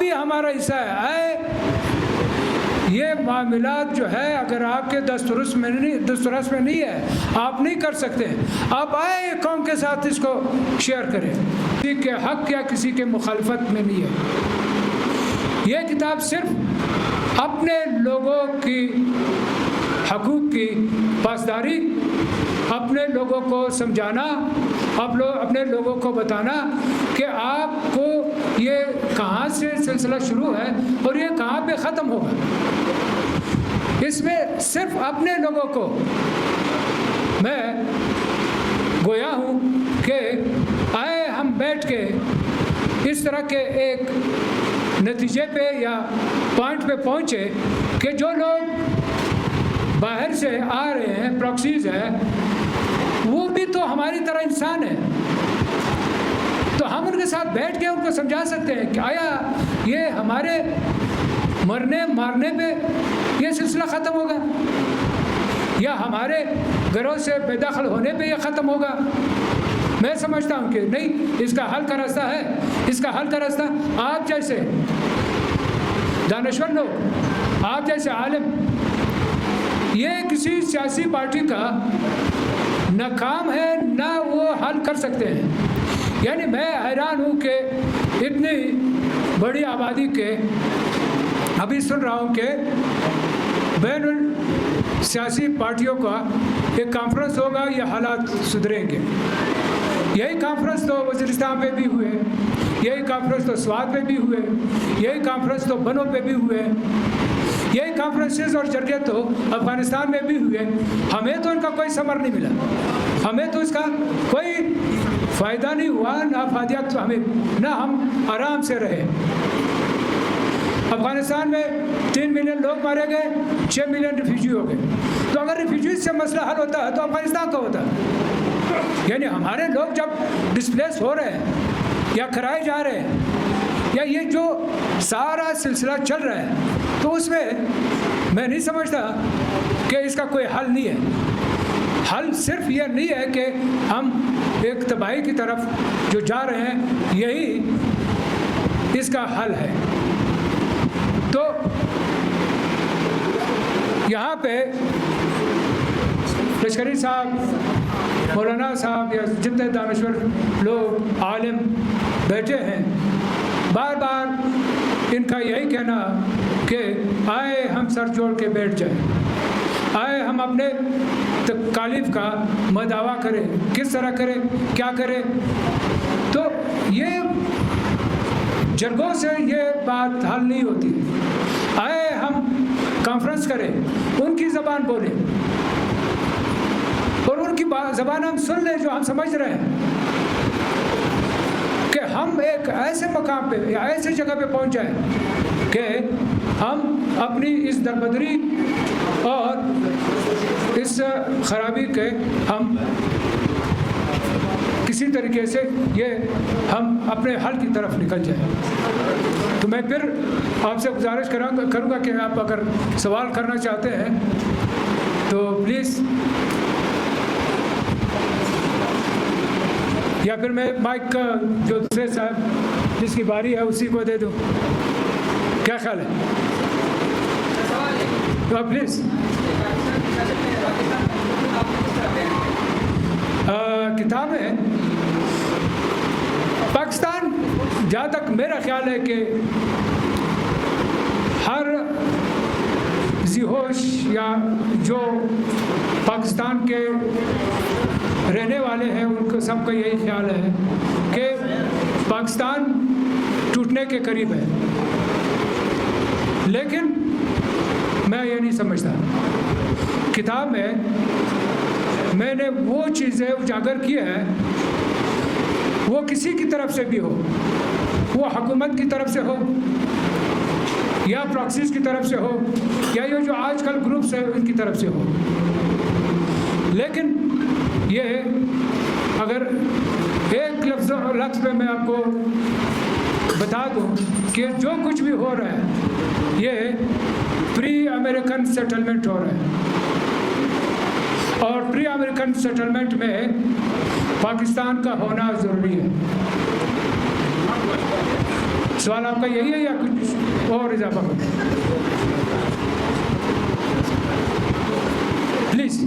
بھی ہمارا حصہ ہے. یہ معاملات جو ہے اگر آپ کے دسترس میں نہیں ہے آپ نہیں کر سکتے. آپ آئے قوم کے ساتھ اس کو شیئر کریں. کسی کے حق یا کسی کے مخالفت میں نہیں ہے. یہ کتاب صرف اپنے لوگوں کی حقوق کی پاسداری، اپنے لوگوں کو سمجھانا، اپنے لوگوں کو بتانا کہ آپ کو یہ کہاں سے سلسلہ شروع ہے اور یہ کہاں پہ ختم ہوگا. اس میں صرف اپنے لوگوں کو میں گویا ہوں کہ آئے ہم بیٹھ کے اس طرح کے ایک نتیجے پہ یا پوائنٹ پہ پہنچے کہ جو لوگ باہر سے آ رہے ہیں، پراکسیز ہیں، وہ بھی تو ہماری طرح انسان ہیں. تو ہم ان کے ساتھ بیٹھ کے ان کو سمجھا سکتے ہیں کہ آیا یہ ہمارے مرنے مارنے پہ یہ سلسلہ ختم ہوگا یا ہمارے گھروں سے بے دخل ہونے پہ یہ ختم ہوگا. میں سمجھتا ہوں کہ نہیں، اس کا حل کا راستہ ہے. اس کا حل کا راستہ آپ جیسے دانشور لوگ، آپ جیسے عالم، یہ کسی سیاسی پارٹی کا نہ کام ہے نہ وہ حل کر سکتے ہیں. یعنی میں حیران ہوں کہ اتنی بڑی آبادی کے ابھی سن رہا ہوں کہ بین سیاسی پارٹیوں کا ایک کانفرنس ہوگا، یہ حالات سدھریں گے. یہی کانفرنس تو وزیرستان پہ بھی ہوئے، یہی کانفرنس تو سوات پہ بھی ہوئے، یہی کانفرنس تو بنوں پہ بھی ہوئے، یہی کانفرنسز اور جرگے تو افغانستان میں بھی ہوئے. ہمیں تو ان کا کوئی ثمر نہیں ملا، ہمیں تو اس کا کوئی فائدہ نہیں ہوا، نہ افادیت تو ہمیں، نہ ہم آرام سے رہے. افغانستان میں 3 ملین لوگ مارے گئے، 6 ملین ریفیوجی ہو گئے. تو اگر ریفیوجیز سے مسئلہ حل ہوتا ہے تو افغانستان کا ہوتا ہے. یعنی ہمارے لوگ جب ڈسپلیس ہو رہے ہیں یا کرائے جا رہے ہیں یا یہ جو سارا سلسلہ چل رہا ہے تو اس میں میں نہیں سمجھتا کہ اس کا کوئی حل نہیں ہے. حل صرف یہ نہیں ہے کہ ہم ایک تباہی کی طرف جو جا رہے ہیں یہی اس کا حل ہے. تو یہاں پہ لشکری صاحب، مولانا صاحب یا جتنے دانشور لوگ عالم بیٹھے ہیں، بار بار ان کا یہی کہنا کہ آئے ہم سر جوڑ کے بیٹھ جائیں، آئے ہم اپنے تکالیف کا مداوع کریں. کس طرح کریں، کیا کریں؟ تو یہ جرگوں سے یہ بات حل نہیں ہوتی. آئے ہم کانفرنس کریں، ان کی زبان بولیں اور ان کی زبان ہم سن لیں جو ہم سمجھ رہے ہیں کہ ہم ایک ایسے مقام پہ یا ایسے جگہ پہ پہنچ جائیں کہ ہم اپنی اس دربدری اور اس خرابی کے ہم کسی طریقے سے یہ ہم اپنے حل کی طرف نکل جائیں. تو میں پھر آپ سے گزارش کروں گا کہ آپ اگر سوال کرنا چاہتے ہیں تو پلیز، یا پھر میں مائک کا جو دوسرے صاحب جس کی باری ہے اسی کو دے دوں. کیا خیال ہے؟ تو پلیز. کتاب ہے پاکستان، جہاں تک میرا خیال ہے کہ ہر ذی ہوش یا جو پاکستان کے رہنے والے ہیں ان کو سب کا یہی خیال ہے کہ پاکستان ٹوٹنے کے قریب ہے. لیکن میں یہ نہیں سمجھتا. کتاب میں نے وہ چیزیں اجاگر کی ہیں، وہ کسی کی طرف سے بھی ہو، وہ حکومت کی طرف سے ہو یا پراکسیز کی طرف سے ہو یا یہ جو آج کل گروپس ہیں ان کی طرف سے ہو. لیکن یہ اگر ایک لفظ پہ میں آپ کو بتا دوں کہ جو کچھ بھی ہو رہا ہے یہ پری امریکن سیٹلمنٹ ہو رہا ہے، اور پری امریکن سیٹلمنٹ میں پاکستان کا ہونا ضروری ہے. سوال آپ کا یہی ہے یا کچھ اور اضافہ کریں؟ پلیز.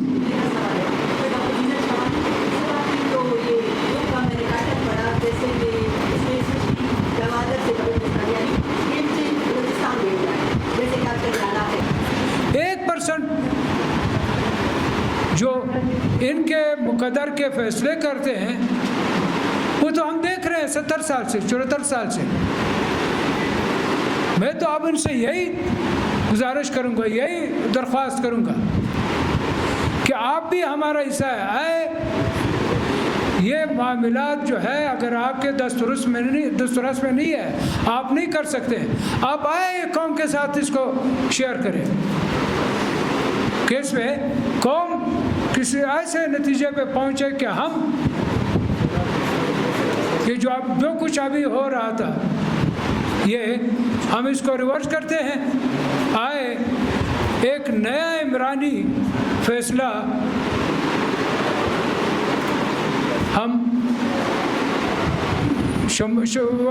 جو ان کے مقدر کے فیصلے کرتے ہیں وہ تو ہم دیکھ رہے ہیں 70 سال سے 74 سال سے. میں تو اب ان سے یہی گزارش کروں گا, یہی درخواست کروں گا کہ آپ بھی ہمارا حصہ ہے. یہ معاملات جو ہے اگر آپ کے دسترس میں نہیں ہے, آپ نہیں کر سکتے, آپ آئے قوم کے ساتھ اس کو شیئر کریں کہ اس میں قوم کسی ایسے نتیجے پہ پہنچے کہ ہم یہ جو کچھ ابھی ہو رہا تھا یہ ہم اس کو ریورس کرتے ہیں. آئے ایک نیا عمرانی فیصلہ ہم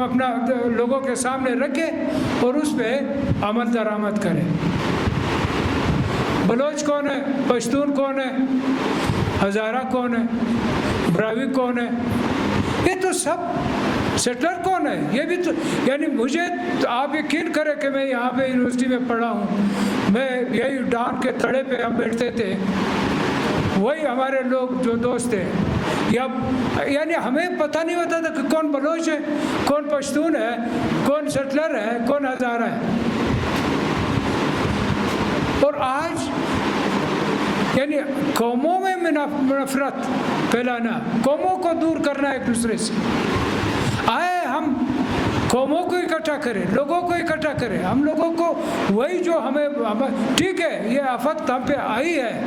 اپنا لوگوں کے سامنے رکھیں اور اس پہ عمل درآمد کریں. بلوچ کون ہے, پشتون کون ہے, ہزارہ کون ہے, براوی کون ہے, یہ تو سب سیٹلر کون ہے. یہ بھی تو یعنی مجھے آپ یقین کریں کہ میں یہاں پہ یونیورسٹی میں پڑھا ہوں, میں یہی ڈان کے تھڑے پہ ہم بیٹھتے تھے, وہی ہمارے لوگ جو دوست تھے, یعنی ہمیں پتہ نہیں ہوتا تھا کہ کون بلوچ ہے, کون پشتون ہے, کون سیٹلر ہے, کون ہزارہ ہے. اور آج یعنی قوموں میں نفرت پھیلانا, قوموں کو دور کرنا ایک دوسرے سے. آئے ہم قوموں کو اکٹھا کریں, لوگوں کو اکٹھا کریں. ہم لوگوں کو وہی جو ہمیں ٹھیک ہے یہ آفت ہم پہ آئی ہے,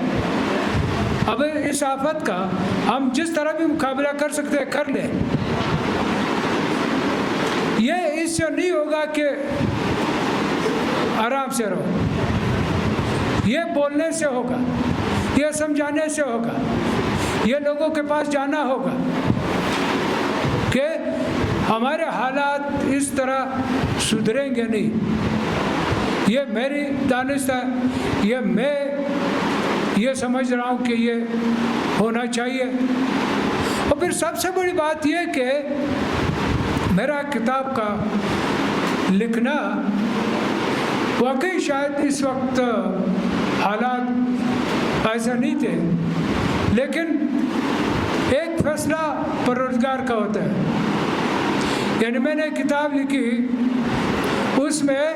اب اس آفت کا ہم جس طرح بھی مقابلہ کر سکتے ہیں کر لیں. یہ اس سے نہیں ہوگا کہ آرام سے رہو, یہ بولنے سے ہوگا, یہ سمجھانے سے ہوگا, یہ لوگوں کے پاس جانا ہوگا کہ ہمارے حالات اس طرح سدھریں گے نہیں. یہ میری دانست ہے, میں یہ سمجھ رہا ہوں کہ یہ ہونا چاہیے. اور پھر سب سے بڑی بات یہ کہ میرا کتاب کا لکھنا واقعی شاید اس وقت حالات ایسا نہیں تھے, لیکن ایک فیصلہ پروردگار کا ہوتا ہے. یعنی میں نے کتاب لکھی, اس میں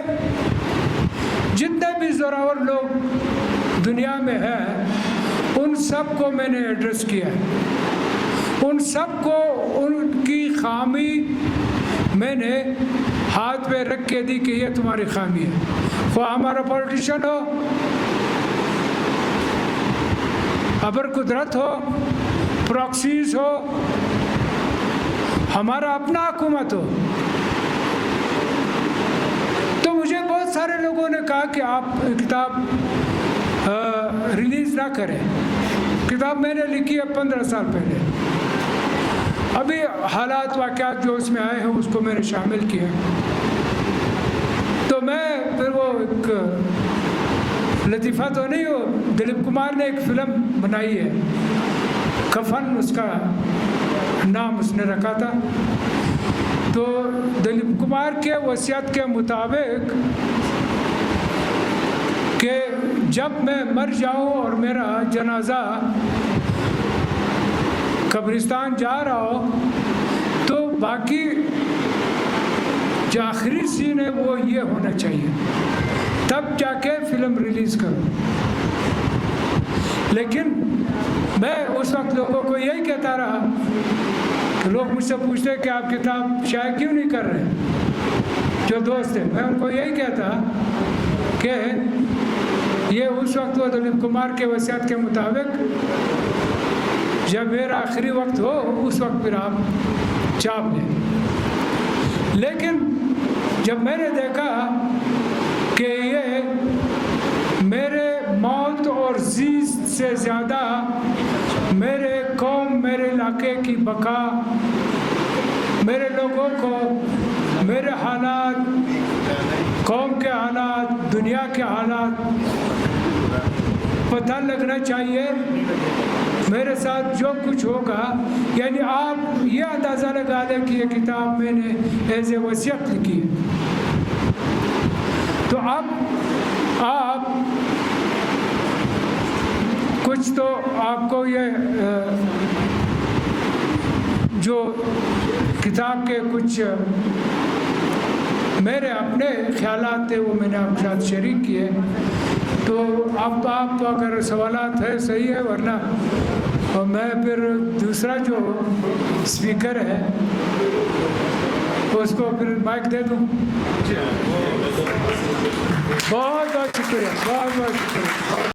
جتنے بھی زوراور لوگ دنیا میں ہیں ان سب کو میں نے ایڈریس کیا ہے, ان سب کو ان کی خامی میں نے ہاتھ پہ رکھ کے دی کہ یہ تمہاری خامی ہے. وہ ہمارا پولیٹیشین ہو, ابر قدرت ہو, پراکسیز ہو, ہمارا اپنا حکومت ہو. تو مجھے بہت سارے لوگوں نے کہا کہ آپ کتاب ریلیز نہ کریں. کتاب میں نے لکھی ہے 15 سال پہلے, ابھی حالات واقعات جو اس میں آئے ہیں اس کو میں نے شامل کیا. تو میں پھر وہ ایک لطیفہ تو نہیں ہو, دلیپ کمار نے ایک فلم بنائی ہے, کفن اس کا نام اس نے رکھا تھا. تو دلیپ کمار کے وصیت کے مطابق کہ جب میں مر جاؤں اور میرا جنازہ قبرستان جا رہا ہو تو باقی جو آخری سین ہے وہ یہ ہونا چاہیے, تب جا کے فلم ریلیز کروں. لیکن میں اس وقت لوگوں کو یہی کہتا رہا کہ لوگ مجھ سے پوچھتے کہ آپ کتاب شائع کیوں نہیں کر رہے, جو دوست ہیں. میں ان کو یہی کہتا کہ یہ اس وقت وہ دلیپ کمار کے وصیت کے مطابق جب میرا آخری وقت ہو اس وقت پھر آپ چھاپ لیں. لیکن جب میں نے دیکھا کہ یہ میرے موت اور زیست سے زیادہ میرے قوم, میرے علاقے کی بقا, میرے لوگوں کو میرے حالات، قوم کے حالات، دنیا کے حالات پتہ لگنا چاہیے. میرے ساتھ جو کچھ ہوگا، یعنی آپ یہ اندازہ لگا لیں کہ یہ کتاب میں نے ایز اے وصیت لکھی ہے. تو اب آپ کچھ تو آپ کو یہ جو کتاب کے کچھ میرے اپنے خیالات تھے وہ میں نے آپ کے ساتھ شریک کیے. تو اب آپ اگر سوالات ہے صحیح ہے، ورنہ اور میں پھر دوسرا جو اسپیکر ہے اس کو پھر مائک دے دوں. بہت بہت شکریہ، بہت بہت شکریہ.